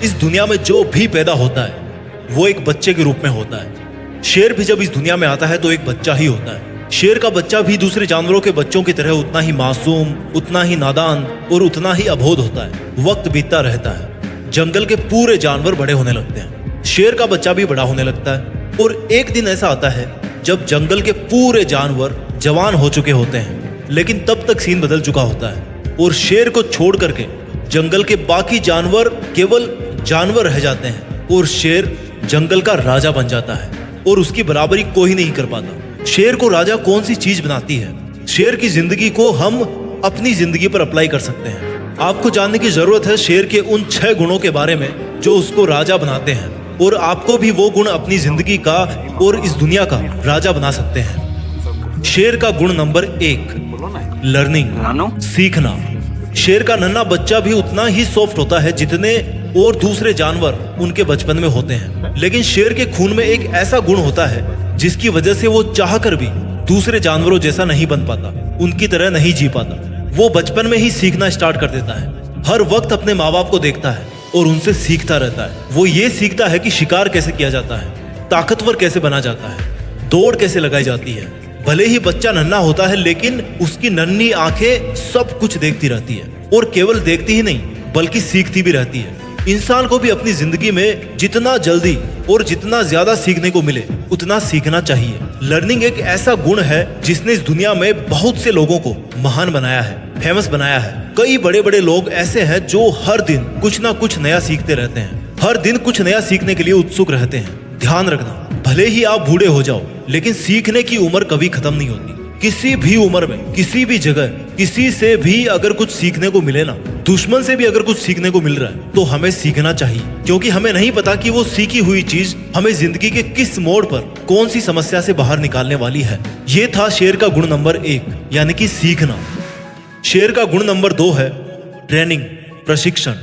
इस दुनिया में जो भी पैदा होता है वो एक बच्चे के रूप में होता है। शेर भी जब इस दुनिया में आता है तो एक बच्चा ही होता है। शेर का बच्चा भी दूसरे जानवरों के बच्चों की तरह उतना ही मासूम, उतना ही नादान और उतना ही अबोध होता है। वक्त बीतता रहता है, जंगल के पूरे जानवर बड़े होने लगते हैं, शेर का बच्चा भी बड़ा होने लगता है। और एक दिन ऐसा आता है जब जंगल के पूरे जानवर जवान हो चुके होते हैं, लेकिन तब तक सीन बदल चुका होता है और शेर को छोड़ करके जंगल के बाकी जानवर केवल जानवर रह जाते हैं और शेर जंगल का राजा बन जाता है और उसकी बराबरी कोई नहीं कर पाता। शेर को राजा कौन सी चीज बनाती है? शेर की जिंदगी को हम अपनी जिंदगी पर अप्लाई कर सकते हैं। आपको जानने की जरूरत है शेर के उन 6 गुणों के बारे में जो उसको राजा बनाते हैं, और आपको भी वो गुण अपनी जिंदगी का और इस दुनिया का राजा बना सकते हैं। शेर का गुण नंबर 1, लर्निंग, सीखना। शेर का नन्हा बच्चा भी उतना ही सॉफ्ट होता है जितने और दूसरे जानवर उनके बचपन में होते हैं, लेकिन शेर के खून में एक ऐसा गुण होता है जिसकी वजह से वो चाहकर भी दूसरे जानवरों जैसा नहीं बन पाता, उनकी तरह नहीं जी पाता। वो बचपन में ही सीखना स्टार्ट कर देता है, हर वक्त अपने माँ बाप को देखता है और उनसे सीखता रहता है। वो ये सीखता है कि शिकार कैसे किया जाता है, ताकतवर कैसे बना जाता है, दौड़ कैसे लगाई जाती है। भले ही बच्चा नन्हा होता है लेकिन उसकी नन्ही आंखें सब कुछ देखती रहती है, और केवल देखती ही नहीं बल्कि सीखती भी रहती है। इंसान को भी अपनी जिंदगी में जितना जल्दी और जितना ज्यादा सीखने को मिले उतना सीखना चाहिए। लर्निंग एक ऐसा गुण है जिसने इस दुनिया में बहुत से लोगों को महान बनाया है, फेमस बनाया है। कई बड़े बड़े लोग ऐसे हैं जो हर दिन कुछ ना कुछ नया सीखते रहते हैं, हर दिन कुछ नया सीखने के लिए उत्सुक रहते हैं। ध्यान रखना, भले ही आप बूढ़े हो जाओ लेकिन सीखने की उम्र कभी खत्म नहीं होती। किसी भी उम्र में, किसी भी जगह, किसी से भी अगर कुछ सीखने को मिले ना, दुश्मन से भी अगर कुछ सीखने को मिल रहा है तो हमें सीखना चाहिए, क्योंकि हमें नहीं पता कि वो सीखी हुई चीज हमें जिंदगी के किस मोड़ पर कौन सी समस्या से बाहर निकालने वाली है। ये था शेर का गुण नंबर 1, यानी कि सीखना। शेर का गुण नंबर 2 है ट्रेनिंग, प्रशिक्षण।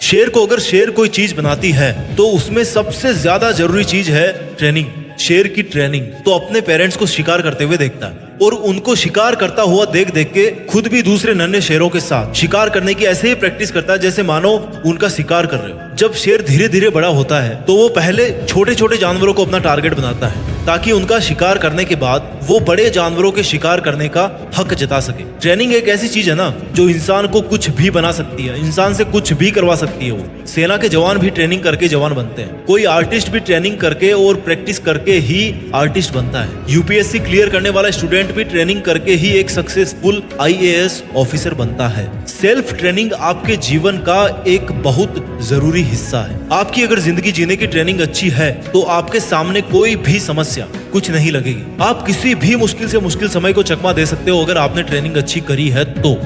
शेर को अगर शेर कोई चीज बनाती है तो उसमें सबसे ज्यादा जरूरी चीज है ट्रेनिंग। शेर की ट्रेनिंग तो अपने पेरेंट्स को शिकार करते हुए देखता है और उनको शिकार करता हुआ देख देख के खुद भी दूसरे नन्हे शेरों के साथ शिकार करने की ऐसे ही प्रैक्टिस करता है जैसे मानो उनका शिकार कर रहे हो। जब शेर धीरे धीरे बड़ा होता है तो वो पहले छोटे छोटे जानवरों को अपना टारगेट बनाता है ताकि उनका शिकार करने के बाद वो बड़े जानवरों के शिकार करने का हक जता सके। ट्रेनिंग एक ऐसी चीज है ना जो इंसान को कुछ भी बना सकती है, इंसान से कुछ भी करवा सकती है। वो सेना के जवान भी ट्रेनिंग करके जवान बनते हैं, कोई आर्टिस्ट भी ट्रेनिंग करके और प्रैक्टिस करके ही आर्टिस्ट बनता है। यूपीएससी क्लियर करने वाला स्टूडेंट भी ट्रेनिंग करके ही एक सक्सेसफुल आईएएस ऑफिसर बनता है। सेल्फ ट्रेनिंग आपके जीवन का एक बहुत जरूरी हिस्सा है। आपकी अगर जिंदगी जीने की ट्रेनिंग अच्छी है तो आपके सामने कोई भी समस्या कुछ नहीं लगेगी। आप किसी भी मुश्किल से मुश्किल समय को चकमा दे सकते हो अगर आपने ट्रेनिंग अच्छी करी है तो।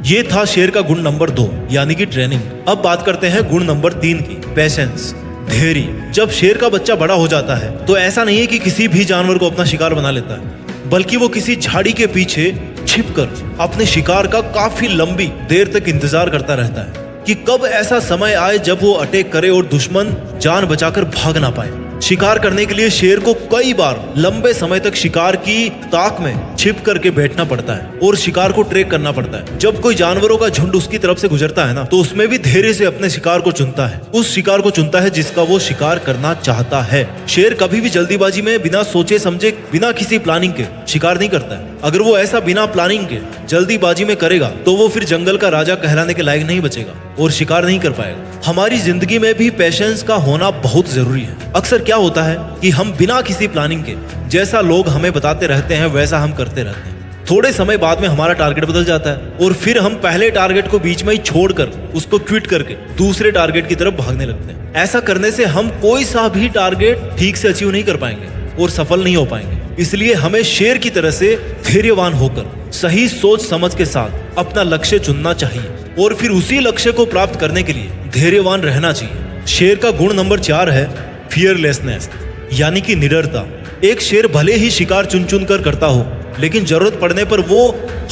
ये था शेर का गुण नंबर 2, यानी कि ट्रेनिंग। अब बात करते हैं गुण नंबर 3 की, पेशेंस, धैर्य। जब शेर का बच्चा बड़ा हो जाता है तो ऐसा नहीं है कि किसी भी जानवर को अपना शिकार बना लेता है, बल्कि वो किसी झाड़ी के पीछे छिपकर अपने शिकार का काफी लंबी देर तक इंतजार करता रहता है कि कब ऐसा समय आए जब वो अटैक करे और दुश्मन जान बचाकर भाग ना पाए। शिकार करने के लिए शेर को कई बार लंबे समय तक शिकार की ताक में छिप करके बैठना पड़ता है और शिकार को ट्रैक करना पड़ता है। जब कोई जानवरों का झुंड उसकी तरफ से गुजरता है ना तो उसमें भी धैर्य से अपने शिकार को चुनता है, उस शिकार को चुनता है जिसका वो शिकार करना चाहता है। शेर कभी भी जल्दीबाजी में बिना सोचे समझे, बिना किसी प्लानिंग के शिकार नहीं करता है। अगर वो ऐसा बिना प्लानिंग के जल्दीबाजी में करेगा तो वो फिर जंगल का राजा कहलाने के लायक नहीं बचेगा और शिकार नहीं कर पाएगा। हमारी जिंदगी में भी पेशेंस का होना बहुत जरूरी है। अक्सर क्या होता है कि हम बिना किसी प्लानिंग के जैसा लोग हमें बताते रहते हैं वैसा हम करते रहते हैं। थोड़े समय बाद में हमारा टारगेट बदल जाता है और फिर हम पहले टारगेट को बीच में ही छोड़कर उसको क्विट करके दूसरे टारगेट की तरफ भागने लगते हैं। ऐसा करने से हम कोई सा भी टारगेट ठीक से अचीव नहीं कर पाएंगे और सफल नहीं हो पाएंगे। इसलिए हमें शेर की तरह से धैर्यवान होकर सही सोच समझ के साथ अपना लक्ष्य चुनना चाहिए और फिर उसी लक्ष्य को प्राप्त करने के लिए धैर्यवान रहना चाहिए। शेर का गुण नंबर 4 है फियरलेसनेस, यानी कि निडरता। एक शेर भले ही शिकार चुन चुन कर करता हो लेकिन जरूरत पड़ने पर वो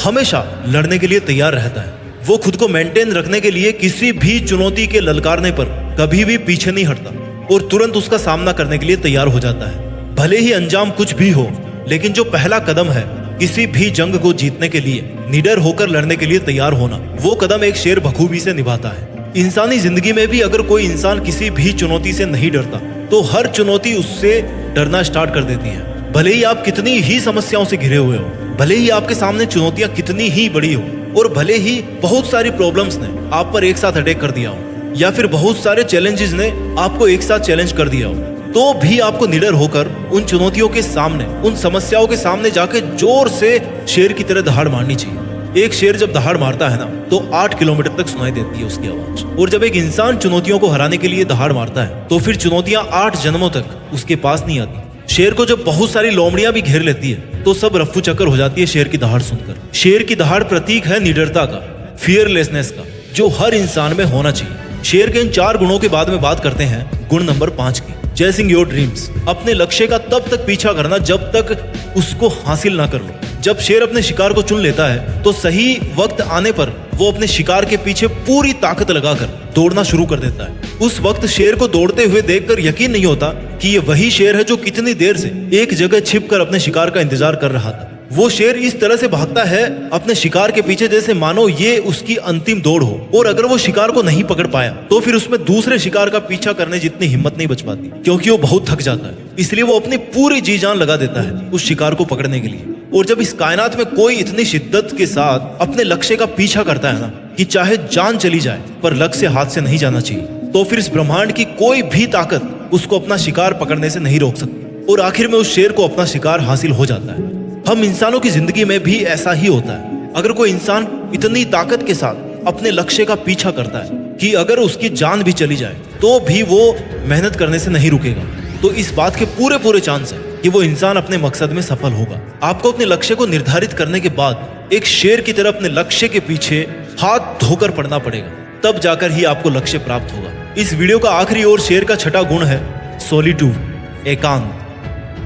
हमेशा लड़ने के लिए तैयार रहता है। वो खुद को मेंटेन रखने के लिए किसी भी चुनौती के ललकारने पर कभी भी पीछे नहीं हटता और तुरंत उसका सामना करने के लिए तैयार हो जाता है। भले ही अंजाम कुछ भी हो, लेकिन जो पहला कदम है किसी भी जंग को जीतने के लिए, निडर होकर लड़ने के लिए तैयार होना, वो कदम एक शेर बखूबी से निभाता है। इंसानी जिंदगी में भी अगर कोई इंसान किसी भी चुनौती से नहीं डरता तो हर चुनौती उससे डरना स्टार्ट कर देती है। भले ही आप कितनी ही समस्याओं से घिरे हुए हो, भले ही आपके सामने चुनौतियां कितनी ही बड़ी हो, और भले ही बहुत सारी प्रॉब्लम्स ने आप पर एक साथ अटैक कर दिया हो, या फिर बहुत सारे चैलेंजेस ने आपको एक साथ चैलेंज कर दिया हो, तो भी आपको निडर होकर उन चुनौतियों के सामने, उन समस्याओं के सामने जाके जोर से शेर की तरह दहाड़ मारनी चाहिए। एक शेर जब दहाड़ मारता है ना तो 8 किलोमीटर तक सुनाई देती है उसकी आवाज। और जब एक इंसान चुनौतियों को हराने के लिए दहाड़ मारता है तो फिर चुनौतियां 8 जन्मों तक उसके पास नहीं आती। शेर को जब बहुत सारी लोमड़ियां भी घेर लेती है तो सब रफ्फू चक्कर हो जाती है शेर की दहाड़ सुनकर। शेर की दहाड़ प्रतीक है निडरता का, फियरलेसनेस का, जो हर इंसान में होना चाहिए। शेर के इन 4 गुणों के बाद में बात करते हैं गुण नंबर 5 की, चेसिंग योर ड्रीम्स। अपने लक्ष्य का तब तक पीछा करना जब तक उसको हासिल ना कर लो। जब शेर अपने शिकार को चुन लेता है तो सही वक्त आने पर वो अपने शिकार के पीछे पूरी ताकत लगाकर दौड़ना शुरू कर देता है। उस वक्त शेर को दौड़ते हुए देखकर यकीन नहीं होता कि ये वही शेर है जो कितनी देर से एक जगह छिपकर अपने शिकार का इंतजार कर रहा था। वो शेर इस तरह से भागता है अपने शिकार के पीछे जैसे मानो ये उसकी अंतिम दौड़ हो, और अगर वो शिकार को नहीं पकड़ पाया तो फिर उसमें दूसरे शिकार का पीछा करने जितनी हिम्मत नहीं बच पाती, क्योंकि वो बहुत थक जाता है। इसलिए वो अपनी पूरी जी जान लगा देता है उस शिकार को पकड़ने के लिए। और जब इस कायनात में कोई इतनी शिद्दत के साथ अपने लक्ष्य का पीछा करता है ना कि चाहे जान चली जाए पर लक्ष्य हाथ से नहीं जाना चाहिए, तो फिर इस ब्रह्मांड की कोई भी ताकत उसको अपना शिकार पकड़ने से नहीं रोक सकती, और आखिर में उस शेर को अपना शिकार हासिल हो जाता है। हम इंसानों की जिंदगी में भी ऐसा ही होता है। अगर कोई इंसान इतनी ताकत के साथ अपने लक्ष्य का पीछा करता है कि अगर उसकी जान भी चली जाए तो भी वो मेहनत करने से नहीं रुकेगा, तो इस बात के पूरे चांस है कि वो इंसान अपने मकसद में सफल होगा। आपको अपने लक्ष्य को निर्धारित करने के बाद एक शेर की तरह अपने लक्ष्य के पीछे हाथ धोकर पड़ना पड़ेगा, तब जाकर ही आपको लक्ष्य प्राप्त होगा। इस वीडियो का आखिरी और शेर का छठा गुण है सॉलिट्यूड, एकांत।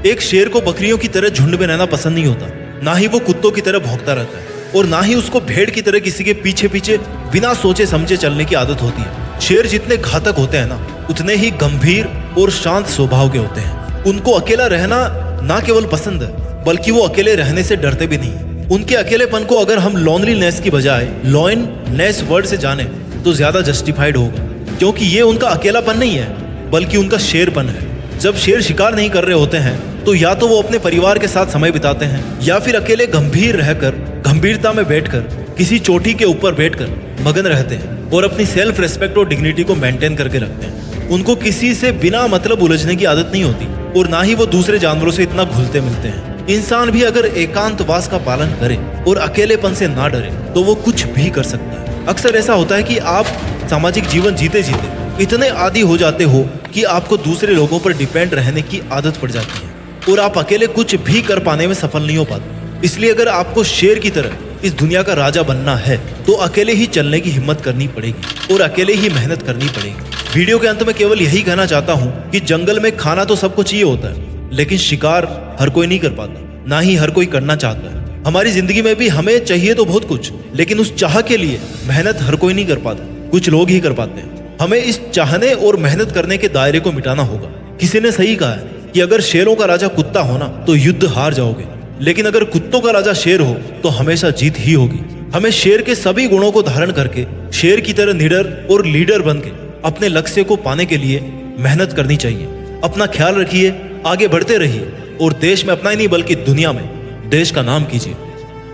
एक शेर को बकरियों की तरह झुंड में रहना पसंद नहीं होता, ना ही वो कुत्तों की तरह भौंकता रहता है, और ना ही उसको भेड़ की तरह किसी के पीछे पीछे बिना सोचे समझे चलने की आदत होती है। शेर जितने घातक होते हैं ना उतने ही गंभीर और शांत स्वभाव के होते हैं। उनको अकेला रहना ना केवल पसंद है बल्कि वो अकेले रहने से डरते भी नहीं। उनके अकेलेपन को अगर हम लोनलीनेस की बजाय लॉयननेस वर्ड से जाने तो ज्यादा जस्टिफाइड होगा, क्योंकि ये उनका अकेलापन नहीं है बल्कि उनका शेरपन है। जब शेर शिकार नहीं कर रहे होते हैं तो या तो वो अपने परिवार के साथ समय बिताते हैं या फिर अकेले गंभीर रहकर, गंभीरता में बैठकर, किसी चोटी के ऊपर बैठकर मगन रहते हैं और अपनी सेल्फ रेस्पेक्ट और डिग्निटी को मेंटेन करके रखते हैं। उनको किसी से बिना मतलब उलझने की आदत नहीं होती, और ना ही वो दूसरे जानवरों से इतना घुलते मिलते हैं। इंसान भी अगर एकांतवास का पालन करे और अकेलेपन से ना डरे तो वो कुछ भी कर सकता है। अक्सर ऐसा होता है कि आप सामाजिक जीवन जीते जीते इतने आदी हो जाते हो कि आपको दूसरे लोगों पर डिपेंड रहने की आदत पड़ जाती है और आप अकेले कुछ भी कर पाने में सफल नहीं हो पाते। इसलिए अगर आपको शेर की तरह इस दुनिया का राजा बनना है तो अकेले ही चलने की हिम्मत करनी पड़ेगी और अकेले ही मेहनत करनी पड़ेगी। वीडियो के अंत में केवल यही कहना चाहता हूँ कि जंगल में खाना तो सबको चाहिए होता है, लेकिन शिकार हर कोई नहीं कर पाता, ना ही हर कोई करना चाहता है। हमारी जिंदगी में भी हमें चाहिए तो बहुत कुछ, लेकिन उस चाह के लिए मेहनत हर कोई नहीं कर पाता, कुछ लोग ही कर पाते हैं। हमें इस चाहने और मेहनत करने के दायरे को मिटाना होगा। किसी ने सही कहा है कि अगर शेरों का राजा कुत्ता हो ना तो युद्ध हार जाओगे, लेकिन अगर कुत्तों का राजा शेर हो तो हमेशा जीत ही होगी। हमें शेर के सभी गुणों को धारण करके शेर की तरह निडर और लीडर बन के अपने लक्ष्य को पाने के लिए मेहनत करनी चाहिए। अपना ख्याल रखिए, आगे बढ़ते रहिए और देश में अपना ही नहीं बल्कि दुनिया में देश का नाम कीजिए।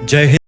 जय हिंद।